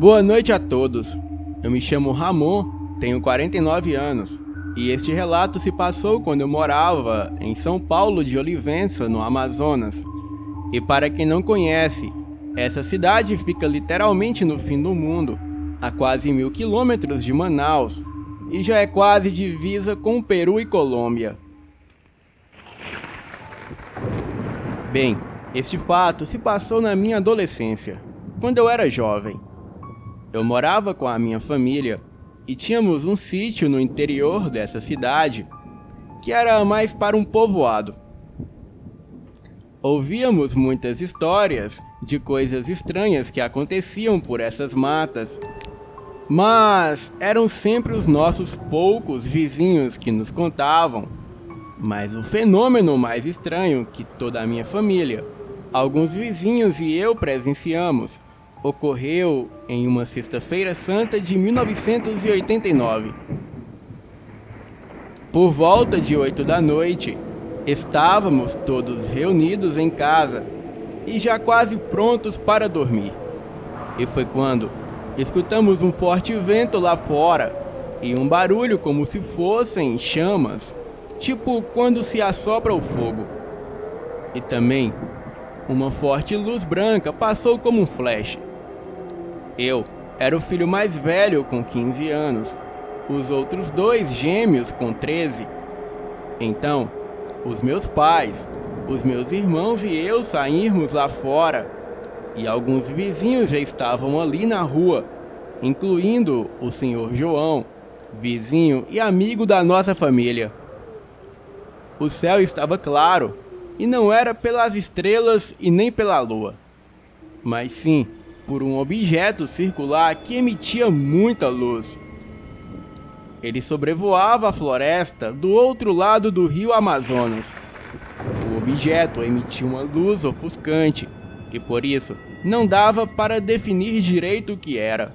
Boa noite a todos. Eu me chamo Ramon, tenho 49 anos e este relato se passou quando eu morava em São Paulo de Olivença, no Amazonas. E para quem não conhece, essa cidade fica literalmente no fim do mundo, a quase 1000 quilômetros de Manaus, e já é quase divisa com o Peru e Colômbia. Bem, este fato se passou na minha adolescência, quando eu era jovem. Eu morava com a minha família e tínhamos um sítio no interior dessa cidade, que era mais para um povoado. Ouvíamos muitas histórias de coisas estranhas que aconteciam por essas matas, mas eram sempre os nossos poucos vizinhos que nos contavam. Mas o fenômeno mais estranho que toda a minha família, alguns vizinhos e eu presenciamos, ocorreu em uma sexta-feira santa de 1989. Por volta de 8 da noite, estávamos todos reunidos em casa e já quase prontos para dormir. E foi quando escutamos um forte vento lá fora e um barulho como se fossem chamas, tipo quando se assopra o fogo. E também uma forte luz branca passou como um flash. Eu era o filho mais velho com 15 anos, os outros dois gêmeos com 13. Então, os meus pais, os meus irmãos e eu saímos lá fora, e alguns vizinhos já estavam ali na rua, incluindo o senhor João, vizinho e amigo da nossa família. O céu estava claro, e não era pelas estrelas e nem pela lua, mas sim por um objeto circular que emitia muita luz. Ele sobrevoava a floresta do outro lado do rio Amazonas. O objeto emitia uma luz ofuscante, e por isso não dava para definir direito o que era.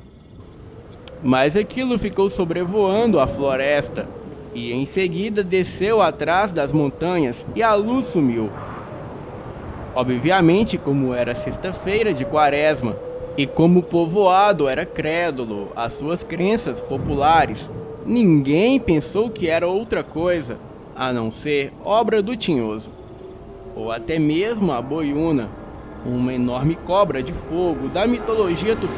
Mas aquilo ficou sobrevoando a floresta, e em seguida desceu atrás das montanhas e a luz sumiu. Obviamente, como era sexta-feira de Quaresma, e como o povoado era crédulo às suas crenças populares, ninguém pensou que era outra coisa, a não ser obra do Tinhoso, ou até mesmo a Boiúna, uma enorme cobra de fogo da mitologia tupi.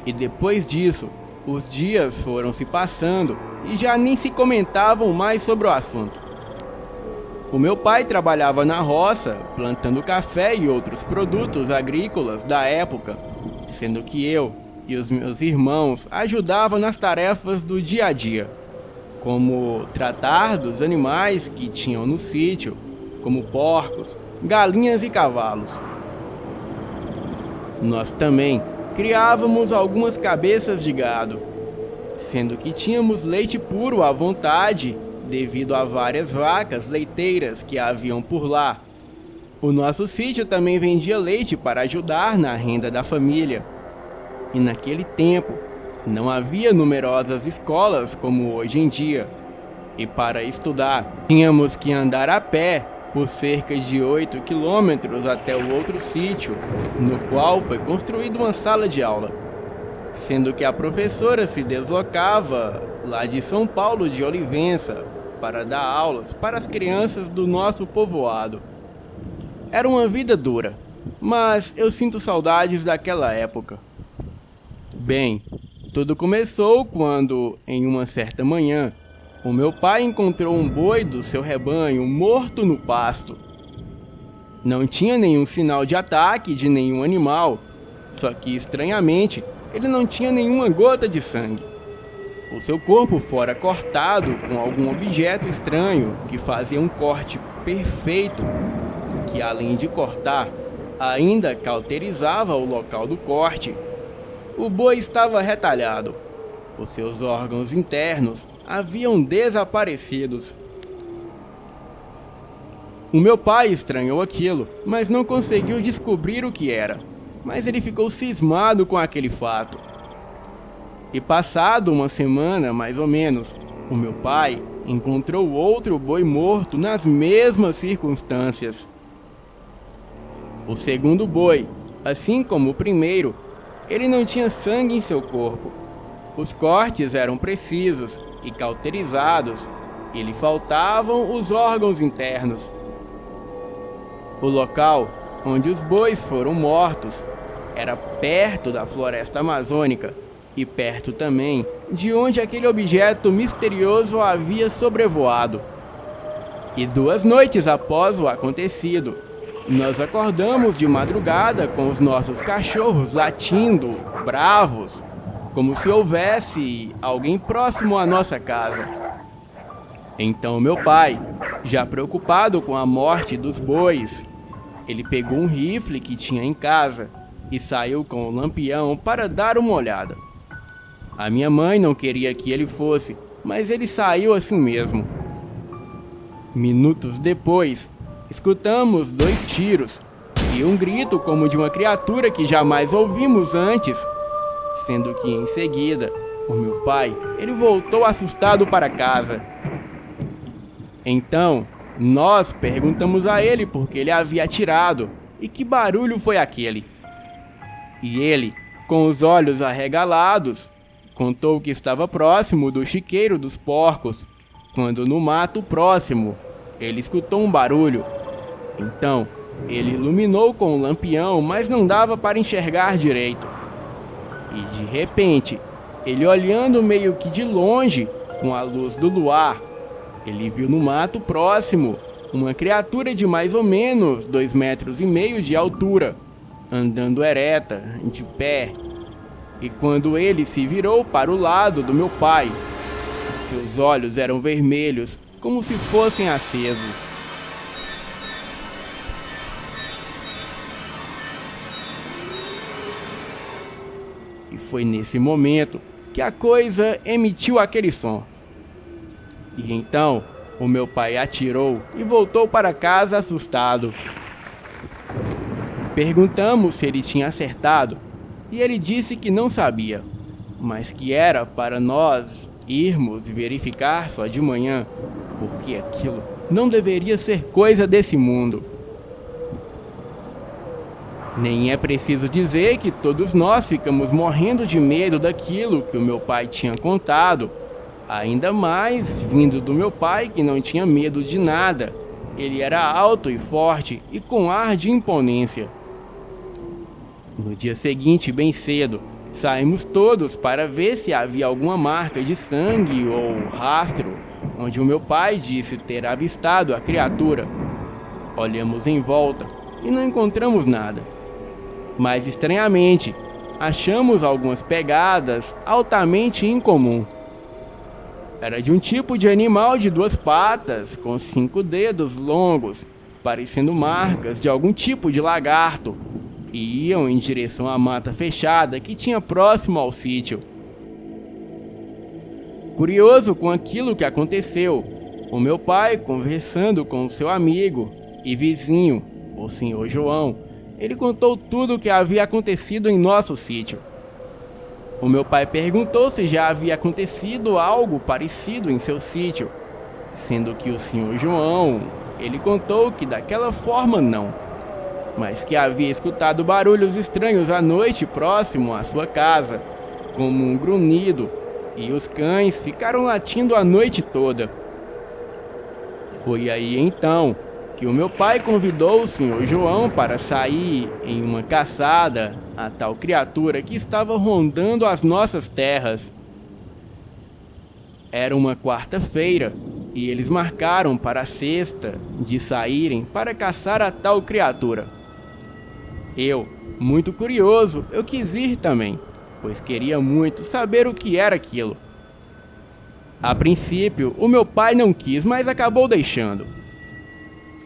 E depois disso, os dias foram se passando e já nem se comentavam mais sobre o assunto. O meu pai trabalhava na roça, plantando café e outros produtos agrícolas da época, sendo que eu e os meus irmãos ajudavam nas tarefas do dia a dia, como tratar dos animais que tinham no sítio, como porcos, galinhas e cavalos. Nós também criávamos algumas cabeças de gado, sendo que tínhamos leite puro à vontade devido a várias vacas leiteiras que haviam por lá. O nosso sítio também vendia leite para ajudar na renda da família. E naquele tempo, não havia numerosas escolas como hoje em dia. E para estudar, tínhamos que andar a pé por cerca de 8 quilômetros até o outro sítio, no qual foi construída uma sala de aula, sendo que a professora se deslocava lá de São Paulo de Olivença para dar aulas para as crianças do nosso povoado. Era uma vida dura, mas eu sinto saudades daquela época. Bem, tudo começou quando, em uma certa manhã, o meu pai encontrou um boi do seu rebanho morto no pasto. Não tinha nenhum sinal de ataque de nenhum animal, só que, estranhamente, ele não tinha nenhuma gota de sangue. O seu corpo fora cortado com algum objeto estranho que fazia um corte perfeito, que além de cortar, ainda cauterizava o local do corte, O boi estava retalhado. Os seus órgãos internos haviam desaparecidos. O meu pai estranhou aquilo, mas não conseguiu descobrir o que era. Mas ele ficou cismado com aquele fato. E passado uma semana, mais ou menos, o meu pai encontrou outro boi morto nas mesmas circunstâncias. O segundo boi, assim como o primeiro, ele não tinha sangue em seu corpo. Os cortes eram precisos e cauterizados, e lhe faltavam os órgãos internos. O local onde os bois foram mortos era perto da floresta amazônica e perto também de onde aquele objeto misterioso havia sobrevoado. E 2 noites após o acontecido, nós acordamos de madrugada com os nossos cachorros latindo, bravos, como se houvesse alguém próximo à nossa casa. Então meu pai, já preocupado com a morte dos bois, ele pegou um rifle que tinha em casa e saiu com o lampião para dar uma olhada. A minha mãe não queria que ele fosse, mas ele saiu assim mesmo. Minutos depois, escutamos 2 tiros e um grito como de uma criatura que jamais ouvimos antes, sendo que em seguida, o meu pai, ele voltou assustado para casa. Então, nós perguntamos a ele por que ele havia atirado e que barulho foi aquele. E ele, com os olhos arregalados, contou que estava próximo do chiqueiro dos porcos, quando no mato próximo ele escutou um barulho. Então, ele iluminou com o lampião, mas não dava para enxergar direito. E de repente, ele olhando meio que de longe, com a luz do luar, ele viu no mato próximo uma criatura de mais ou menos 2,5 metros de altura, andando ereta, de pé. E quando ele se virou para o lado do meu pai, seus olhos eram vermelhos, como se fossem acesos. E foi nesse momento que a coisa emitiu aquele som. E então, o meu pai atirou e voltou para casa assustado. Perguntamos se ele tinha acertado, e ele disse que não sabia, mas que era para nós irmos verificar só de manhã, porque aquilo não deveria ser coisa desse mundo. Nem é preciso dizer que todos nós ficamos morrendo de medo daquilo que o meu pai tinha contado, ainda mais vindo do meu pai, que não tinha medo de nada. Ele era alto e forte e com ar de imponência. No dia seguinte, bem cedo, saímos todos para ver se havia alguma marca de sangue ou rastro onde o meu pai disse ter avistado a criatura. Olhamos em volta e não encontramos nada. Mas estranhamente, achamos algumas pegadas altamente incomum. Era de um tipo de animal de 2 patas, com 5 dedos longos, parecendo marcas de algum tipo de lagarto, e iam em direção à mata fechada que tinha próximo ao sítio. Curioso com aquilo que aconteceu, o meu pai, conversando com seu amigo e vizinho, o senhor João, ele contou tudo o que havia acontecido em nosso sítio. O meu pai perguntou se já havia acontecido algo parecido em seu sítio, sendo que o senhor João, ele contou que daquela forma não, mas que havia escutado barulhos estranhos à noite próximo à sua casa, como um grunhido, e os cães ficaram latindo a noite toda. Foi aí então que o meu pai convidou o senhor João para sair em uma caçada a tal criatura que estava rondando as nossas terras. Era uma quarta-feira e eles marcaram para a sexta de saírem para caçar a tal criatura. Eu, muito curioso, eu quis ir também, pois queria muito saber o que era aquilo. A princípio, o meu pai não quis, mas acabou deixando.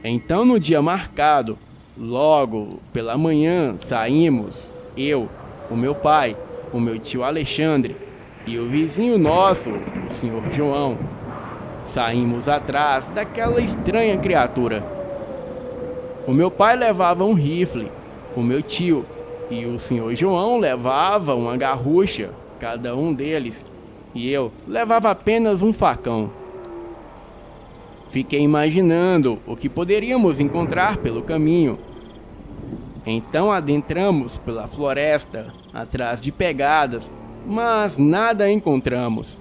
Então, no dia marcado, logo pela manhã, saímos, eu, o meu pai o meu tio Alexandre e o vizinho nosso, o senhor João, saímos atrás daquela estranha criatura. O meu pai levava um rifle, o meu tio e o senhor João levava uma garrucha, cada um deles, e eu levava apenas um facão. Fiquei imaginando o que poderíamos encontrar pelo caminho. Então adentramos pela floresta, atrás de pegadas, mas nada encontramos.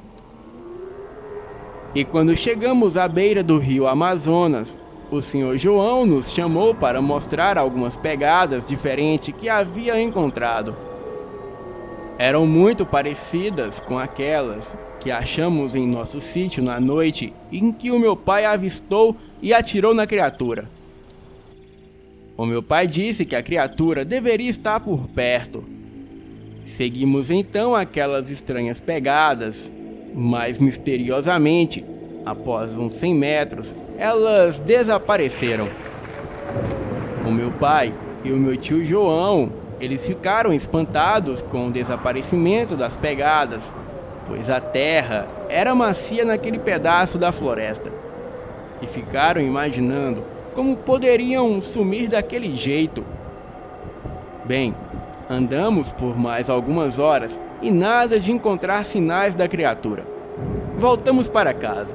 E quando chegamos à beira do rio Amazonas, o senhor João nos chamou para mostrar algumas pegadas diferentes que havia encontrado. Eram muito parecidas com aquelas que achamos em nosso sítio na noite em que o meu pai avistou e atirou na criatura. O meu pai disse que a criatura deveria estar por perto. Seguimos então aquelas estranhas pegadas, mas misteriosamente, após uns 100 metros, elas desapareceram. O meu pai e o meu tio João, eles ficaram espantados com o desaparecimento das pegadas, pois a terra era macia naquele pedaço da floresta, e ficaram imaginando como poderiam sumir daquele jeito. Bem, andamos por mais algumas horas e nada de encontrar sinais da criatura. Voltamos para casa.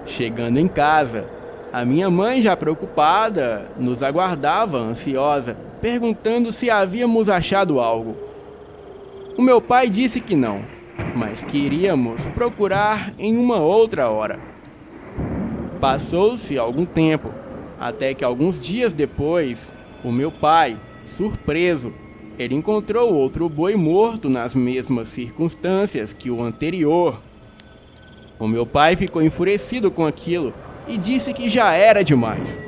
Chegando em casa, a minha mãe, já preocupada, nos aguardava ansiosa, perguntando se havíamos achado algo. O meu pai disse que não, mas que iríamos procurar em uma outra hora. Passou-se algum tempo, até que alguns dias depois, o meu pai, surpreso, ele encontrou outro boi morto nas mesmas circunstâncias que o anterior. O meu pai ficou enfurecido com aquilo e disse que já era demais.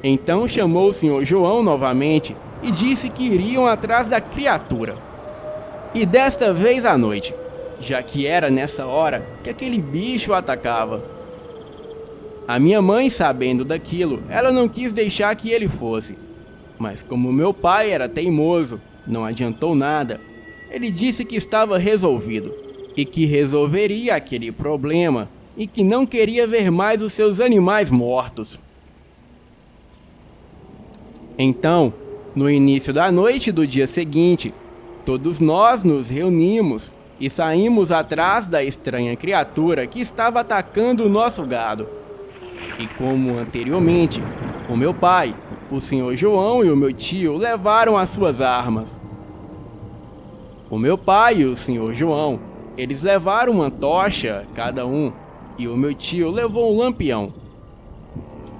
Então chamou o senhor João novamente e disse que iriam atrás da criatura. E desta vez à noite, já que era nessa hora que aquele bicho atacava. A minha mãe, sabendo daquilo, ela não quis deixar que ele fosse. Mas como meu pai era teimoso, não adiantou nada. Ele disse que estava resolvido, e que resolveria aquele problema, e que não queria ver mais os seus animais mortos. Então, no início da noite do dia seguinte, todos nós nos reunimos e saímos atrás da estranha criatura que estava atacando o nosso gado. E como anteriormente, o meu pai, o senhor João e o meu tio levaram as suas armas. O meu pai e o senhor João, eles levaram uma tocha, cada um, e o meu tio levou um lampião.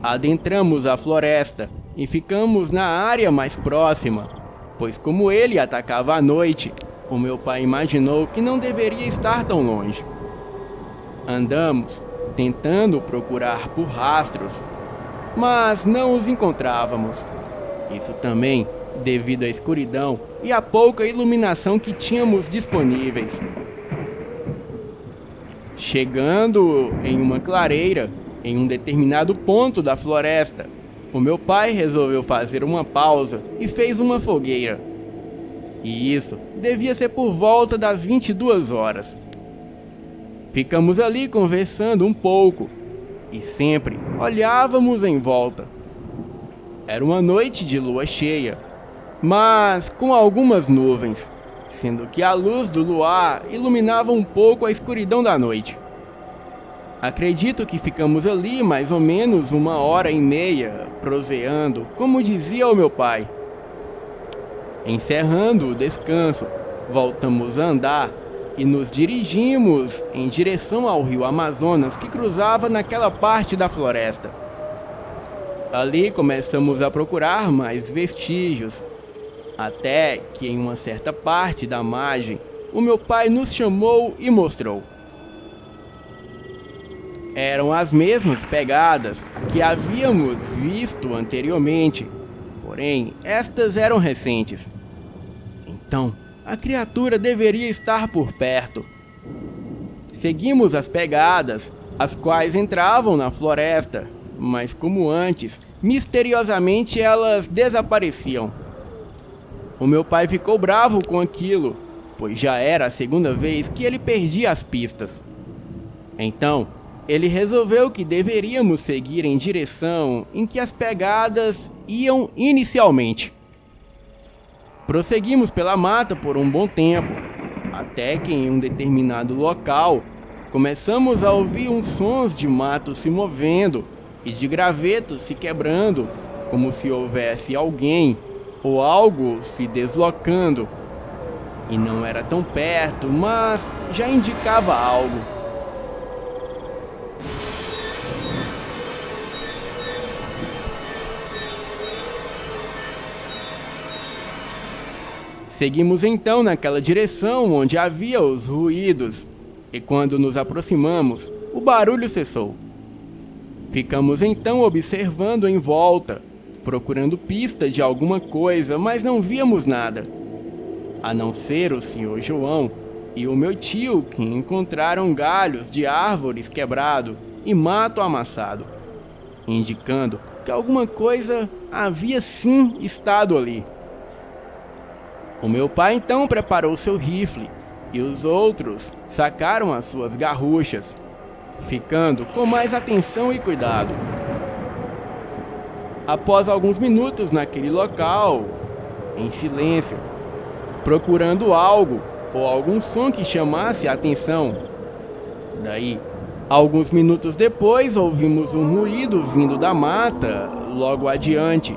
Adentramos a floresta e ficamos na área mais próxima, pois como ele atacava à noite, o meu pai imaginou que não deveria estar tão longe. Andamos, tentando procurar por rastros, mas não os encontrávamos. Isso também devido à escuridão e à pouca iluminação que tínhamos disponíveis. Chegando em uma clareira, em um determinado ponto da floresta, o meu pai resolveu fazer uma pausa e fez uma fogueira. E isso devia ser por volta das 22 horas. Ficamos ali conversando um pouco e sempre olhávamos em volta. Era uma noite de lua cheia, mas com algumas nuvens, sendo que a luz do luar iluminava um pouco a escuridão da noite. Acredito que ficamos ali mais ou menos 1h30, proseando, como dizia o meu pai. Encerrando o descanso, voltamos a andar e nos dirigimos em direção ao rio Amazonas que cruzava naquela parte da floresta. Ali começamos a procurar mais vestígios, até que em uma certa parte da margem, o meu pai nos chamou e mostrou. Eram as mesmas pegadas que havíamos visto anteriormente, porém estas eram recentes. Então, a criatura deveria estar por perto. Seguimos as pegadas, as quais entravam na floresta, mas como antes, misteriosamente elas desapareciam. O meu pai ficou bravo com aquilo, pois já era a segunda vez que ele perdia as pistas. Então, ele resolveu que deveríamos seguir em direção em que as pegadas iam inicialmente. Prosseguimos pela mata por um bom tempo, até que em um determinado local começamos a ouvir uns sons de mato se movendo e de gravetos se quebrando, como se houvesse alguém ou algo se deslocando. E não era tão perto, mas já indicava algo. Seguimos então naquela direção onde havia os ruídos, e quando nos aproximamos, o barulho cessou. Ficamos então observando em volta, procurando pista de alguma coisa, mas não víamos nada, a não ser o Sr. João e o meu tio, que encontraram galhos de árvores quebrado e mato amassado, indicando que alguma coisa havia sim estado ali. O meu pai então preparou seu rifle e os outros sacaram as suas garruchas, ficando com mais atenção e cuidado. Após alguns minutos naquele local, em silêncio, procurando algo ou algum som que chamasse a atenção. Daí, alguns minutos depois, ouvimos um ruído vindo da mata logo adiante,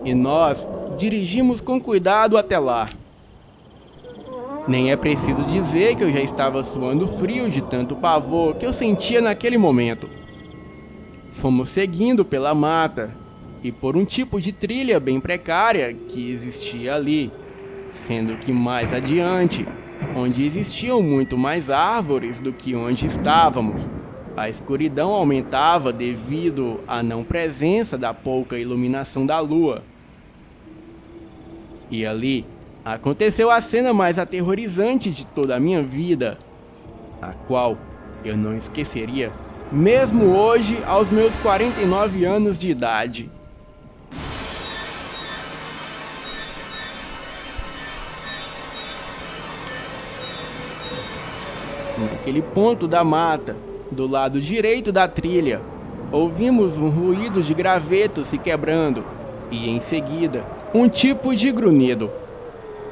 e nós dirigimos com cuidado até lá. Nem é preciso dizer que eu já estava suando frio de tanto pavor que eu sentia naquele momento. Fomos seguindo pela mata e por um tipo de trilha bem precária que existia ali, sendo que mais adiante, onde existiam muito mais árvores do que onde estávamos, a escuridão aumentava devido à não presença da pouca iluminação da lua. E ali aconteceu a cena mais aterrorizante de toda a minha vida, a qual eu não esqueceria, mesmo hoje aos meus 49 anos de idade. Naquele ponto da mata, do lado direito da trilha, ouvimos um ruído de graveto se quebrando e, em seguida, um tipo de grunhido.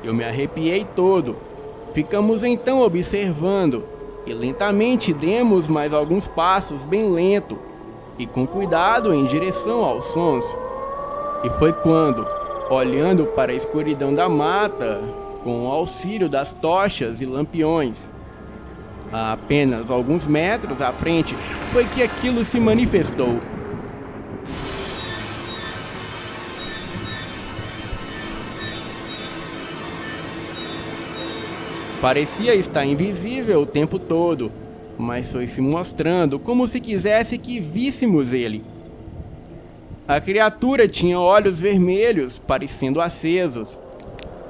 Eu me arrepiei todo. Ficamos então observando e lentamente demos mais alguns passos bem lento e com cuidado em direção aos sons. E foi quando, olhando para a escuridão da mata, com o auxílio das tochas e lampiões, a apenas alguns metros à frente, foi que aquilo se manifestou. Parecia estar invisível o tempo todo, mas foi se mostrando como se quisesse que víssemos ele. A criatura tinha olhos vermelhos, parecendo acesos.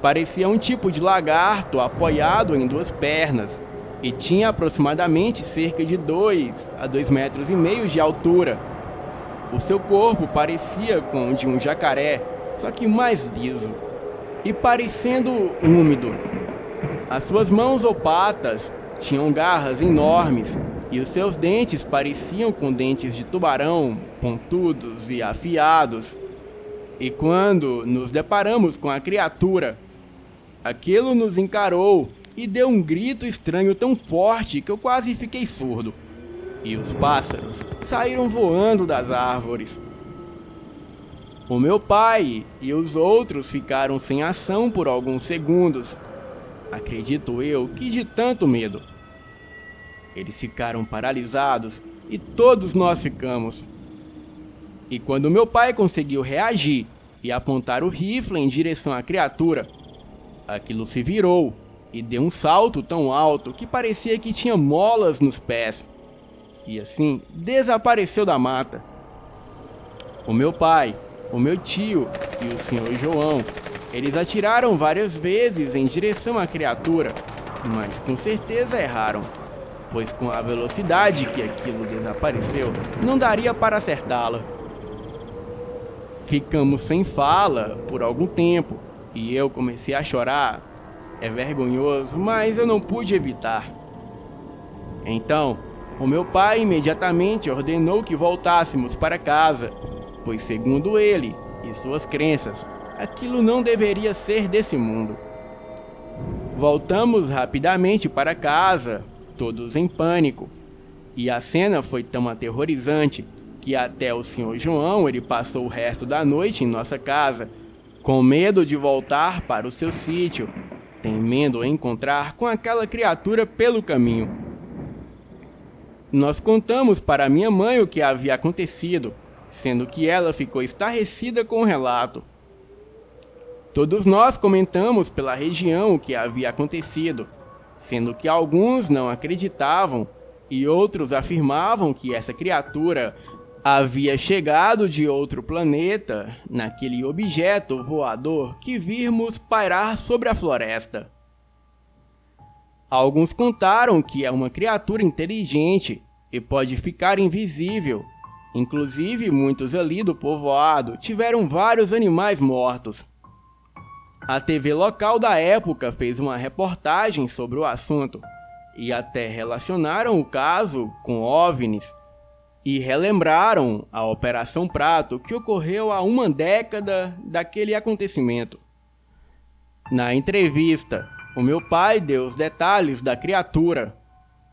Parecia um tipo de lagarto apoiado em duas pernas, e tinha aproximadamente cerca de 2 a 2,5 metros de altura. O seu corpo parecia com o de um jacaré, só que mais liso, e parecendo úmido. As suas mãos ou patas tinham garras enormes, e os seus dentes pareciam com dentes de tubarão, pontudos e afiados. E quando nos deparamos com a criatura, aquilo nos encarou e deu um grito estranho tão forte que eu quase fiquei surdo. E os pássaros saíram voando das árvores. O meu pai e os outros ficaram sem ação por alguns segundos. Acredito eu que de tanto medo. Eles ficaram paralisados e todos nós ficamos. E quando meu pai conseguiu reagir e apontar o rifle em direção à criatura, aquilo se virou e deu um salto tão alto que parecia que tinha molas nos pés. E assim desapareceu da mata. O meu pai, o meu tio e o Sr. João, eles atiraram várias vezes em direção à criatura, mas com certeza erraram, pois com a velocidade que aquilo desapareceu, não daria para acertá-la. Ficamos sem fala por algum tempo, e eu comecei a chorar. É vergonhoso, mas eu não pude evitar. Então, o meu pai imediatamente ordenou que voltássemos para casa, pois, segundo ele e suas crenças, aquilo não deveria ser desse mundo. Voltamos rapidamente para casa, todos em pânico, e a cena foi tão aterrorizante que até o Sr. João ele passou o resto da noite em nossa casa, com medo de voltar para o seu sítio, temendo encontrar com aquela criatura pelo caminho. Nós contamos para minha mãe o que havia acontecido, sendo que ela ficou estarrecida com o relato. Todos nós comentamos pela região o que havia acontecido, sendo que alguns não acreditavam e outros afirmavam que essa criatura havia chegado de outro planeta naquele objeto voador que vimos pairar sobre a floresta. Alguns contaram que é uma criatura inteligente e pode ficar invisível. Inclusive, muitos ali do povoado tiveram vários animais mortos. A TV local da época fez uma reportagem sobre o assunto e até relacionaram o caso com OVNIs e relembraram a Operação Prato, que ocorreu há uma década daquele acontecimento. Na entrevista, o meu pai deu os detalhes da criatura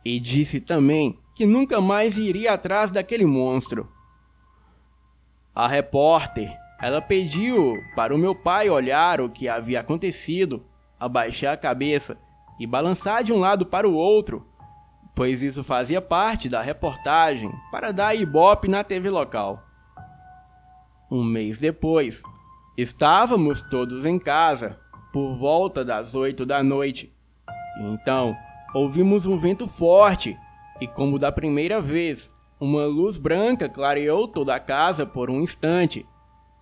e disse também que nunca mais iria atrás daquele monstro. A repórter, ela pediu para o meu pai olhar o que havia acontecido, abaixar a cabeça e balançar de um lado para o outro, pois isso fazia parte da reportagem para dar ibope na TV local. Um mês depois, estávamos todos em casa, por volta das 8 da noite. Então, ouvimos um vento forte e, como da primeira vez, uma luz branca clareou toda a casa por um instante.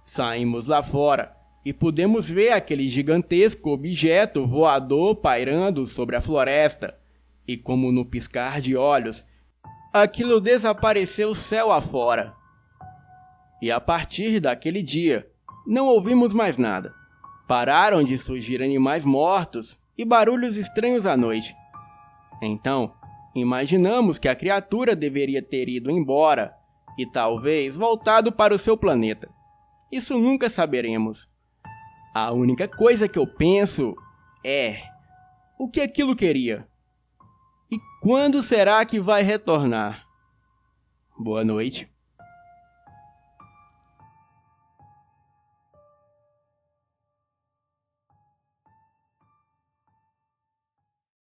Saímos lá fora e pudemos ver aquele gigantesco objeto voador pairando sobre a floresta. E como no piscar de olhos, aquilo desapareceu céu afora. E a partir daquele dia, não ouvimos mais nada. Pararam de surgir animais mortos e barulhos estranhos à noite. Então, imaginamos que a criatura deveria ter ido embora e talvez voltado para o seu planeta. Isso nunca saberemos. A única coisa que eu penso é: o que aquilo queria? E quando será que vai retornar? Boa noite.